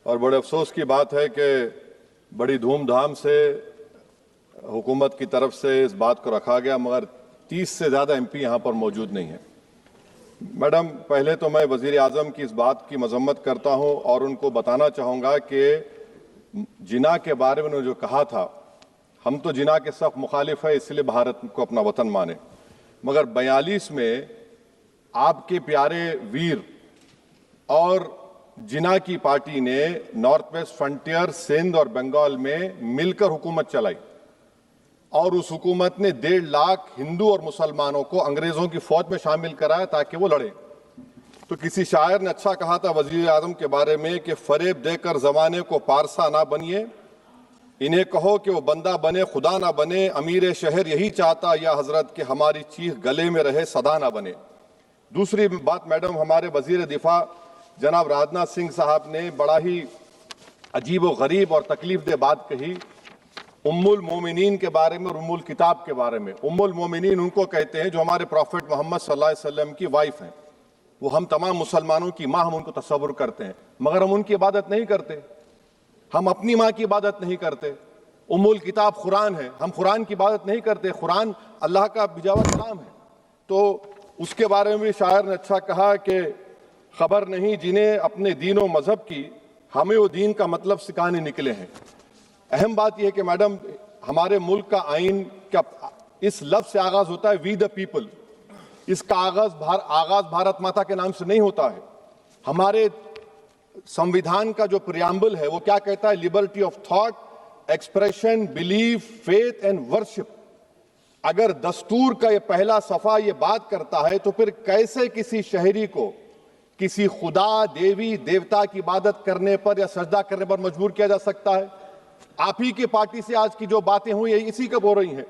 और बड़े अफसोस की बात है कि बड़ी धूमधाम से हुकूमत की तरफ से इस बात को रखा गया, मगर 30 से ज़्यादा एमपी यहाँ पर मौजूद नहीं है। मैडम, पहले तो मैं वज़ीर आज़म की इस बात की मजम्मत करता हूँ और उनको बताना चाहूँगा कि जिना के बारे में उन्होंने जो कहा था, हम तो जिना के सख्त मुखालिफ है, इसलिए भारत को अपना वतन माने, मगर 42 में आपके प्यारे वीर और जिना की पार्टी ने नॉर्थ वेस्ट फ्रंटियर, सिंध और बंगाल में मिलकर हुकूमत चलाई और उस हुकूमत ने 1.5 लाख हिंदू और मुसलमानों को अंग्रेजों की फौज में शामिल कराया ताकि वो लड़े। तो किसी शायर ने अच्छा कहा था वजीर आजम के बारे में कि फरेब देकर जमाने को पारसा ना बनिए, इन्हें कहो कि वो बंदा बने खुदा ना बने, अमीर शहर यही चाहता या हजरत कि हमारी चीख गले में रहे सदा ना बने। दूसरी बात मैडम, हमारे वजीर दिफा जनाब राजनाथ सिंह साहब ने बड़ा ही अजीब व गरीब और तकलीफ दे बात कही उम्मुल मोमिनीन के बारे में और उम्मुल किताब के बारे में। उम्मुल मोमिनीन उनको कहते हैं जो हमारे प्रॉफिट मोहम्मद सल्लल्लाहु अलैहि वसल्लम की वाइफ हैं, वो हम तमाम मुसलमानों की माँ, हम उनको तस्वुर करते हैं, मगर हम उनकी इबादत नहीं करते, हम अपनी माँ की इबादत नहीं करते। उम्मुल किताब कुरान है, हम कुरान की इबादत नहीं करते, कुरान अल्लाह का भिजावा कलाम है। तो उसके बारे में भी शायर ने अच्छा कहा कि खबर नहीं जिन्हें अपने दीन और मजहब की, हमें वो दीन का मतलब सिखाने निकले हैं। अहम बात यह है कि मैडम, हमारे मुल्क का आइन क्या इस लफ्ज से आगाज होता है, वी द पीपल। इसका आगाज भारत माता के नाम से नहीं होता है। हमारे संविधान का जो प्रियम्बल है वो क्या कहता है? Liberty of thought, expression, belief, faith and worship. अगर दस्तूर का ये पहला सफा ये बात करता है तो फिर कैसे किसी शहरी को किसी खुदा, देवी, देवता की इबादत करने पर या सजदा करने पर मजबूर किया जा सकता है? आप ही की पार्टी से आज की जो बातें हुई इसी कब हो रही हैं।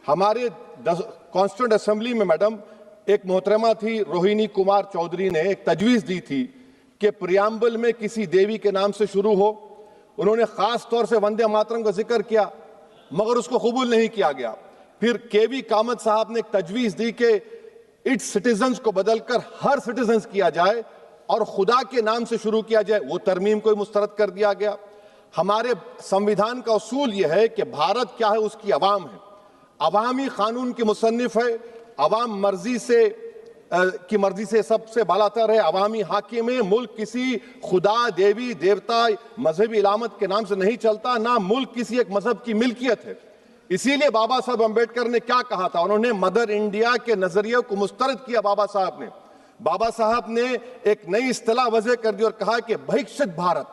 हमारे कॉन्स्टिट्यूंट असेंबली में मैडम एक मोहतरमा थी रोहिणी कुमार चौधरी ने एक तजवीज दी थी कि प्रियम्बल में किसी देवी के नाम से शुरू हो। उन्होंने खास तौर से वंदे मातरम का जिक्र किया, मगर उसको कबूल नहीं किया गया। फिर केवी कामत साहब ने एक तजवीज दी कि इट्स सिटीजन्स को बदलकर हर सिटीजन्स किया जाए और खुदा के नाम से शुरू किया जाए, वो तरमीम को मुस्तरद कर दिया गया। हमारे संविधान का उसूल यह है कि भारत क्या है, उसकी अवाम है, अवामी कानून की मुसन्निफ है, अवाम मर्जी से सबसे बालातर है, अवामी हाकिम है। मुल्क किसी खुदा, देवी, देवता, मजहबी इलामत के नाम से नहीं चलता, ना मुल्क किसी एक मजहब की मिल्कियत है। इसीलिए बाबा साहब अम्बेडकर ने क्या कहा था, उन्होंने मदर इंडिया के नजरिए को मुस्तरद किया। बाबा साहब ने एक नई इस्तिलाह वजह कर दी और कहा कि भिक्षित भारत,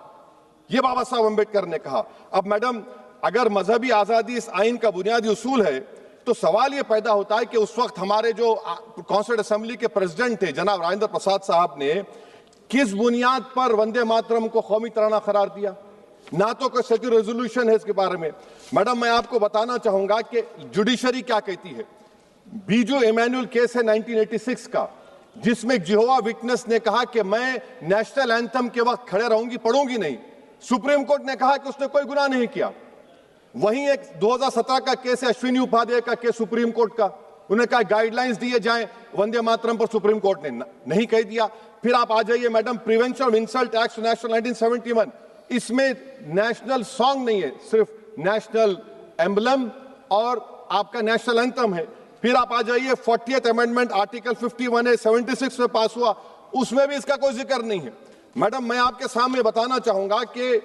ये बाबा साहब अम्बेडकर ने कहा। अब मैडम, अगर मजहबी आजादी इस आइन का बुनियादी उसूल है तो सवाल यह पैदा होता है कि उस वक्त हमारे जो कॉन्स्टिट्यूंट असेंबली के प्रेसिडेंट थे जनाब राजेंद्र प्रसाद साहब ने किस बुनियाद पर वंदे मातरम को कौमी तराना करार दिया? ना तो कोई सेक्यूर रेजोल्यूशन है इसके बारे में। मैडम, मैं आपको बताना चाहूंगा कि जुडिशरी क्या कहती है। बीजू इमैनुअल केस है 1986 का, जिसमें जिहोवा विटनेस ने कहा कि मैं नेशनल एंथम के वक्त खड़े रहूंगी, पढ़ूंगी नहीं। सुप्रीम कोर्ट ने कहा कि उसने कोई गुनाह नहीं किया। वहीं एक 2017 का केस है अश्विनी उपाध्याय का केस सुप्रीम कोर्ट का, उन्होंने कहा गाइडलाइंस दिए जाएं वंदे मातरम पर, सुप्रीम कोर्ट ने नहीं कह दिया। फिर आप आ जाइए madam, prevention of insult act national 1971, इसमें नेशनल सॉन्ग नहीं है, सिर्फ नेशनल एम्बलम और आपका नेशनल एंथम है। फिर आप आ जाइए 40th अमेंडमेंट आर्टिकल 51 है, 76 में पास हुआ, उसमें भी इसका कोई जिक्र नहीं है। मैडम, मैं आपके सामने बताना चाहूंगा कि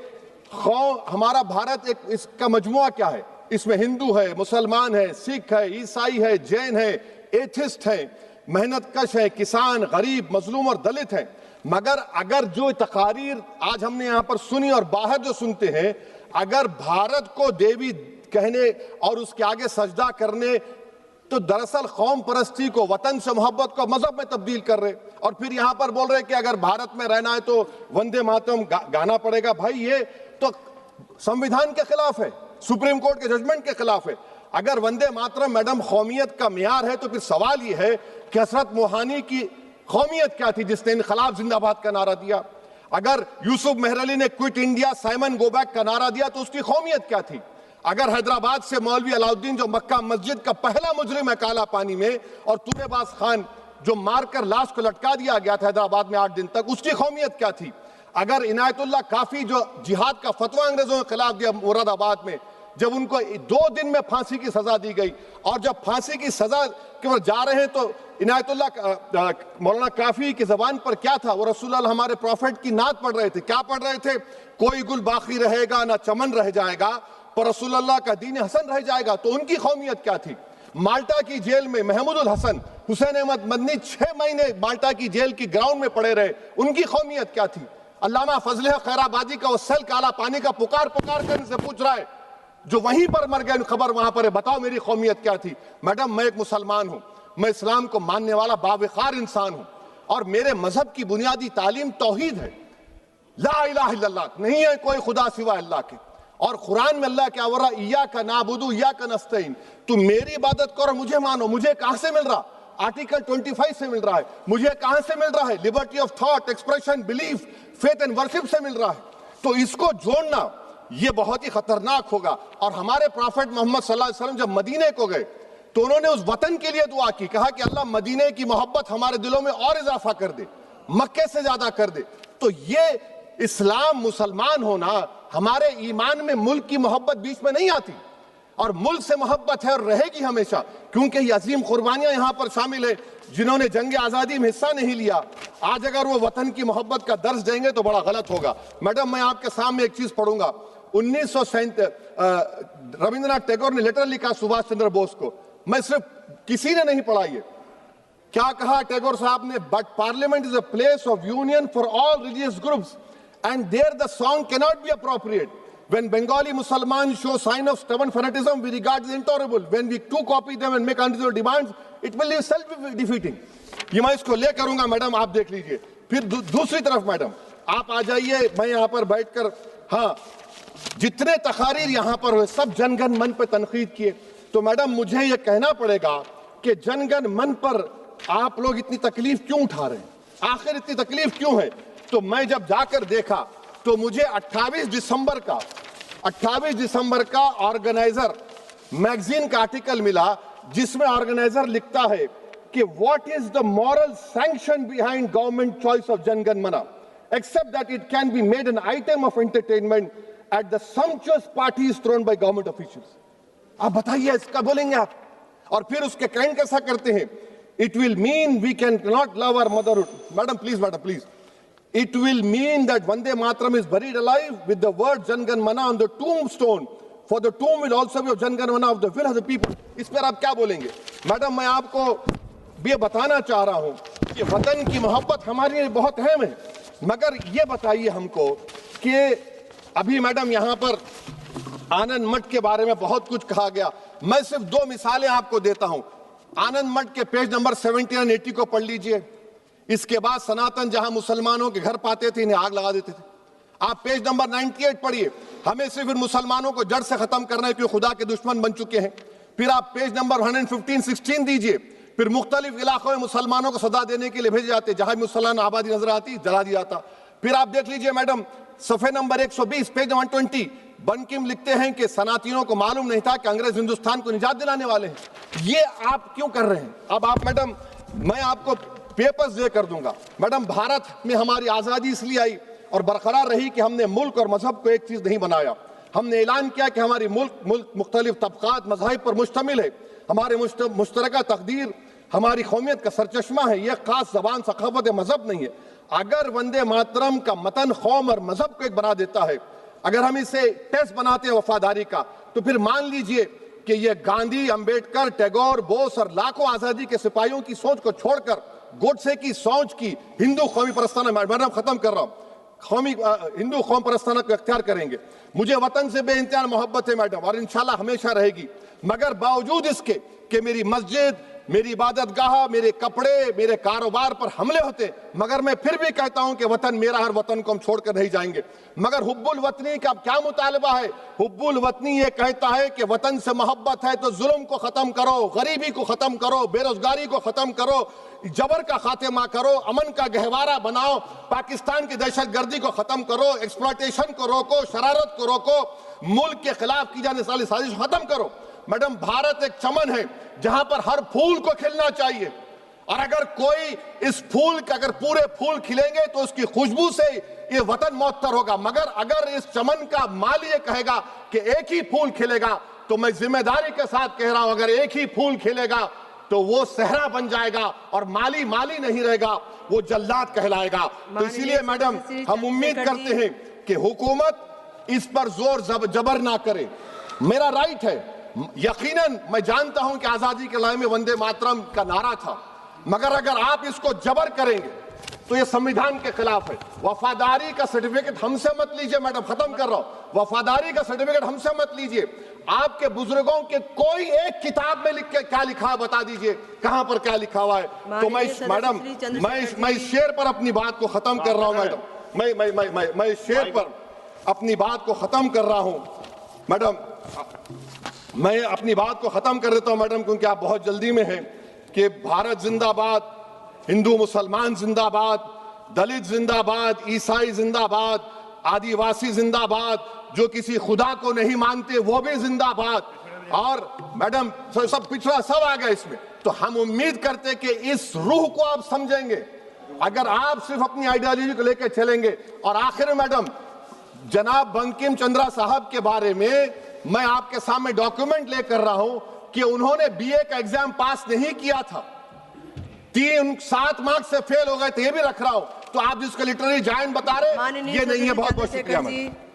हमारा भारत एक इसका मजमुआ क्या है, इसमें हिंदू है, मुसलमान है, सिख है, ईसाई है, जैन है, एथिस्ट है, मेहनत कश है, किसान, गरीब, मजलूम और दलित है। मगर अगर जो तकारीर आज हमने यहां पर सुनी और बाहर जो सुनते हैं, अगर भारत को देवी कहने और उसके आगे सजदा करने, तो दरअसल कौम परस्ती को, वतन से मोहब्बत को मजहब में तब्दील कर रहे, और फिर यहां पर बोल रहे कि अगर भारत में रहना है तो वंदे मातरम गाना पड़ेगा। भाई, ये तो संविधान के खिलाफ है, सुप्रीम कोर्ट के जजमेंट के खिलाफ है। अगर वंदे मातरम मैडम कौमियत का मियार है तो फिर सवाल यह है कि हजरत मोहानी की कौमियत क्या थी जिसने इनकलाब जिंदाबाद का नारा दिया? अगर यूसुफ मेहरली ने quit India, Simon go back का नारा दिया तो उसकी कौमियत क्या थी? अगर हैदराबाद से मौलवी अलाउद्दीन जो मक्का मस्जिद का पहला मुजरिम है काला पानी में, और तुरेबाज खान जो मारकर लाश को लटका दिया गया था हैदराबाद में 8 दिन तक, उसकी कौमियत क्या थी? अगर इनायतुल्लाह काफी जो जिहाद का फतवा अंग्रेजों के खिलाफ दिया मुरादाबाद में, जब उनको 2 दिन में फांसी की सजा दी गई और जब फांसी की सजा के ओर जा रहे हैं तो इनायतुल्लाह मौलाना काफी की जबान पर क्या था? वो रसूलुल्लाह हमारे प्रॉफिट की नात पढ़ रहे थे। क्या पढ़ रहे थे? कोई गुल बाकी रहेगा ना चमन रह जाएगा, पर रसूलुल्लाह का दीन हसन रह जाएगा। तो उनकी कौमियत क्या थी? माल्टा की जेल में महमूदुल हसन, हुसैन अहमद मदनी 6 महीने माल्टा की जेल की ग्राउंड में पड़े रहे, उनकी कौमियत क्या थी? अल्लामा फजल खैराबादी का वो सेल काला पानी का पुकार पुकार कर से पूछ रहा है, जो वहीं पर मर गए, खबर वहां पर है, बताओ मेरी कौमियत क्या थी? मैडम, मैं एक मुसलमान हूं, मैं इस्लाम को मानने वाला बावकार इंसान हूं और मेरे मजहब की बुनियादी तालीम तौहीद है, ला इलाहा इल्लल्लाह, नहीं है कोई खुदा सिवा अल्लाह के। और कुरान में अल्लाह क्या बोल रहा? इय्याका नाबुदु इय्याका नस्तईन, तुम मेरी इबादत करो, मुझे मानो। मुझे कहां से मिल रहा? आर्टिकल 25 से मिल रहा है। मुझे कहां से मिल रहा है? Liberty of thought, expression, belief, faith and worship से मिल रहा है। तो इसको जोड़ना ये बहुत ही खतरनाक होगा। और हमारे प्रॉफिट मोहम्मद सल्लल्लाहु अलैहि वसल्लम जब मदीने को गए तो उन्होंने उस वतन के लिए दुआ की, कहा कि अल्लाह मदीने की मोहब्बत हमारे दिलों में और इजाफा कर दे, मक्के से ज्यादा कर दे। तो ये इस्लाम, मुसलमान होना, हमारे ईमान में मुल्क की मोहब्बत बीच में नहीं आती और मुल्क से मोहब्बत है और रहेगी हमेशा, क्योंकि ये अजीम कुर्बानियां यहां पर शामिल है जिन्होंने जंग आजादी में हिस्सा नहीं लिया। आज अगर वो वतन की मोहब्बत का दर्ज देंगे तो बड़ा गलत होगा। मैडम, मैं आपके सामने एक चीज पढ़ूंगा। 1937 रविंद्रनाथ टैगोर ने लेटर लिखा सुभाष चंद्र बोस को। मैं सिर्फ, किसी ने नहीं पढ़ा ये। क्या कहा टैगोर साहब ने? But parliament is a place of union for all religious groups and there the song cannot be appropriate. When Bengali Muslims show sign of stubborn fanatism, we regard it intolerable. When we too copy them and make unreasonable demands, it will be self-defeating. ये मैं इसको ले करूंगा madam, आप देख लीजिए। फिर दूसरी तरफ मैडम आप आ जाइए, मैं यहाँ पर बैठकर, हाँ, जितने तकारीर यहाँ पर हुए सब जनगण मन पर तनकीद किए। तो मैडम मुझे ये कहना पड़ेगा कि जनगण मन पर आप लोग इतनी तकलीफ क्यों उठा रहे हैं? आखिर इतनी तकलीफ क्यों है? तो मैं जब जाकर देखा तो मुझे 28 दिसंबर का ऑर्गेनाइजर मैगजीन का आर्टिकल मिला, जिसमें ऑर्गेनाइजर लिखता है कि what is the moral sanction behind government choice of Janagana Mana, except that it can be made an item of entertainment at the sumptuous parties thrown by government officials. आप बताइए, इसका बोलेंगे आप? और फिर उसके कैंड कैसा करते हैं? It will mean we can not love our motherhood. Madam please, it will mean that Vande Mataram is buried alive with the word Jan Gan Mana on the tombstone, for the tomb will also be of Jan Gan Mana of the will of the people. इस पर आप क्या बोलेंगे? Madam, मैं आपको ये बताना चाह रहा हूं कि वतन की मोहब्बत हमारे लिए बहुत अहम है, मगर ये बताइए हमको कि अभी मैडम यहाँ पर आनंद मठ के बारे में बहुत कुछ कहा गया। मैं सिर्फ 2 मिसालें आपको देता हूं। आनंद मठ के पेज नंबर 70 और 80 को पढ़ लीजिए। इसके बाद सनातन जहां मुसलमानों के घर पाते थे, इन्हें आग लगा देते थे। आप पेज नंबर 98 पढ़िए। हमें सिर्फ इन मुसलमानों को जड़ से खत्म करना है, क्योंकि खुदा के दुश्मन बन चुके हैं। फिर आप पेज नंबर 115-16 दीजिए। फिर मुख्तलिफ इलाकों में मुसलमानों को सदा देने के लिए भेजे जाते, जहां मुसलमान आबादी नजर आती जला दिया जाता। फिर आप देख लीजिए मैडम, सफे नंबर 120 पेज 120, बंकिम लिखते हैं कि सनातियों को मालूम नहीं था कि अंग्रेज हिंदुस्तान को निजात दिलाने वाले हैं। ये आप क्यों कर रहे हैं? अब आप मैडम, मैं आपको पेपर्स दे कर दूंगा। मैडम, भारत में हमारी आजादी इसलिए आई और बरकरार रही कि हमने मुल्क और मजहब को एक चीज नहीं बनाया। हमने ऐलान किया कि हमारी मुल्क मुख्तलिफ तबकात मज़ाहिब पर मुश्तमिल है। हमारे मुश्तरका तकदीर हमारी कौमियत का सरचश्मा है। यह खास जबान, सखावत, मजहब नहीं है। अगर वंदे मातरम का मतन कौम और मजहब को एक बना देता है, अगर हम इसे टेस्ट बनाते हैं वफादारी का, तो फिर मान लीजिए कि यह गांधी, अंबेडकर, टैगोर, बोस और लाखों आजादी के सिपाहियों की सोच को छोड़कर गोडसे की सोच की हिंदू कौमी परस्ताना, मैडम खत्म कर रहा हूं, हिंदू कौम परस्ताना को अख्तियार करेंगे। मुझे वतन से बेइंतहा मोहब्बत है मैडम, और इंशाल्लाह हमेशा रहेगी। मगर बावजूद इसके कि मेरी मस्जिद, मेरी इबादत गाह, मेरे कपड़े, मेरे कारोबार पर हमले होते, मगर मैं फिर भी कहता हूं कि वतन मेरा, हर वतन को हम छोड़कर नहीं जाएंगे। मगर हुब्बुल वतनी का क्या मुतालबा है? हुब्बुल वतनी ये कहता है कि वतन से मोहब्बत है तो जुल्म को खत्म करो, गरीबी को खत्म करो, बेरोजगारी को खत्म करो, जबर का खात्मा करो, अमन का गहवारा बनाओ, पाकिस्तान की दहशतगर्दी को खत्म करो, एक्सप्लॉयटेशन को रोको, शरारत को रोको, मुल्क के खिलाफ की जाने वाली साजिश खत्म करो। मैडम, भारत एक चमन है जहां पर हर फूल को खिलना चाहिए, और अगर कोई इस फूल का, अगर पूरे फूल खिलेंगे तो उसकी खुशबू से ये वतन मौतर होगा। मगर अगर इस चमन का माली ये कहेगा कि एक ही फूल खिलेगा, तो मैं जिम्मेदारी के साथ कह रहा हूं, अगर एक ही फूल खिलेगा तो वो सहरा बन जाएगा और माली माली नहीं रहेगा, वो जल्लाद कहलाएगा। तो इसीलिए मैडम हम उम्मीद करते हैं कि हुकूमत इस पर जोर जबर ना करे। मेरा राइट है, यकीनन मैं जानता हूं कि आजादी के लड़ाई में वंदे मातरम का नारा था, मगर अगर आप इसको जबर करेंगे तो ये संविधान के खिलाफ है। वफादारी का सर्टिफिकेट हमसे मत लीजिए मैडम, खत्म कर रहा हूं। वफादारी का सर्टिफिकेट हमसे मत लीजिए। आपके बुजुर्गों के कोई एक किताब में लिख के क्या लिखा है बता दीजिए, कहां पर क्या लिखा हुआ है। तो मैं इस शेर पर अपनी बात को खत्म कर रहा हूं मैडम। मैं इस शेर पर अपनी बात को खत्म कर रहा हूं मैडम। मैं अपनी बात को खत्म कर देता हूं मैडम, क्योंकि आप बहुत जल्दी में हैं। कि भारत जिंदाबाद, हिंदू मुसलमान जिंदाबाद, दलित जिंदाबाद, ईसाई जिंदाबाद, आदिवासी जिंदाबाद, जो किसी खुदा को नहीं मानते वो भी जिंदाबाद, और मैडम सब पिछड़ा सब आ गया इसमें। तो हम उम्मीद करते कि इस रूह को आप समझेंगे अगर आप सिर्फ अपनी आइडियोलॉजी को लेकर चलेंगे। और आखिर में मैडम, जनाब बंकिम चंद्रा साहब के बारे में मैं आपके सामने डॉक्यूमेंट लेकर रहा हूं कि उन्होंने बीए का एग्जाम पास नहीं किया था, 7 मार्क्स से फेल हो गए थे, ये भी रख रहा हूं। तो आप जिसको लिटरेरी जायंट बता रहे, ये नहीं है। बहुत बहुत शुक्रिया मैडम।